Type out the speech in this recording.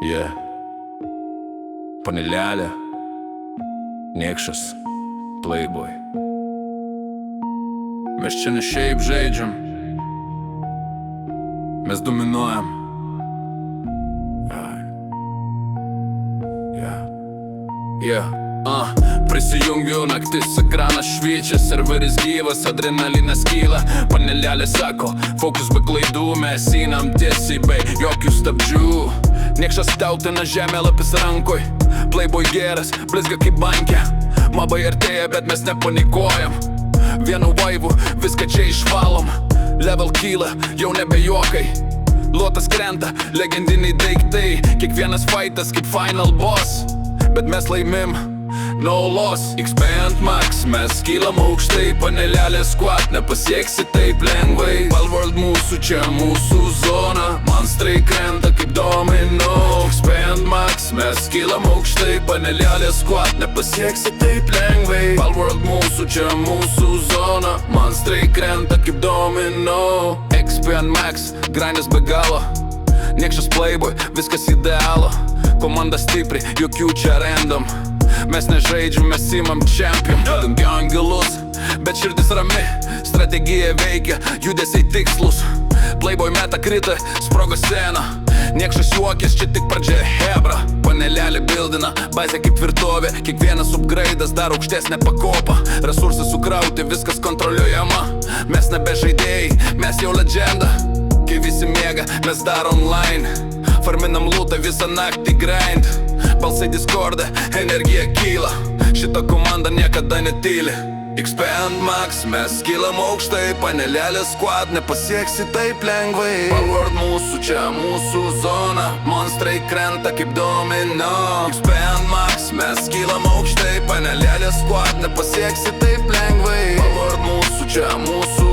Yeah. Panelelė, niekšas, playboy. Mes čia ne šiaip žaidžiam, mes dominuojam. Prisijungiu, naktis ekranas šviečia, serveris gyvas, adrenalinas kyla. Panelelė sako, fokus be klaidų, mes einam tiesiai be jokių stabdžių. Niekšas tautina žemėlapis rankoj, playboy geras, blizga kaip bankė. Mabai artėja, bet mes nepanikuojam, vienu vaivu viską čia išvalom. Level kyla, jau nebe juokai, lotas krenta, legendiniai daiktai. Kiekvienas fightas kaip final boss, bet mes laimim, no loss. Expand max, mes kylam aukštai, panelelė squad, nepasieksi taip lengvai. Palworld mūsų, čia mūsų zona, monstrai krenta kaip domino. Expand max, mes kylam aukštai, panelelė squad, nepasieksi taip lengvai. Palworld mūsų, čia mūsų zona, monstrai krenta kaip domino. Expand max, grindas be galo, niekšas playboy, viskas idealo. Komanda stipri, jokių čia random, mes nežaidžiam, mes imam champion. Dangio angelus, bet širdis rami, strategija veikia, judesiai tikslus. Playboy meta krita, sprogo sceną, niekšas juokės, čia tik pradžia hebra. Panelelė bildina, bazė kaip tvirtovė, kiekvienas upgraidas dar aukštesnė pakopa. Resursai sukrauti, viskas kontroliuojama, mes nebe žaidėjai, mes jau legenda. Kai visi miega, mes dar online, farminam lootą visą naktį grind. Balsai Discord'e, energija kyla, šita komanda niekada netyli. Expand max, mes kylam aukštai, panelelė squad, nepasieksi taip lengvai. Palworld mūsų, čia mūsų zona, monstrai krenta kaip domino. Expand max, mes kylam aukštai, panelelė squad, nepasieksi taip lengvai. Palworld mūsų, čia mūsų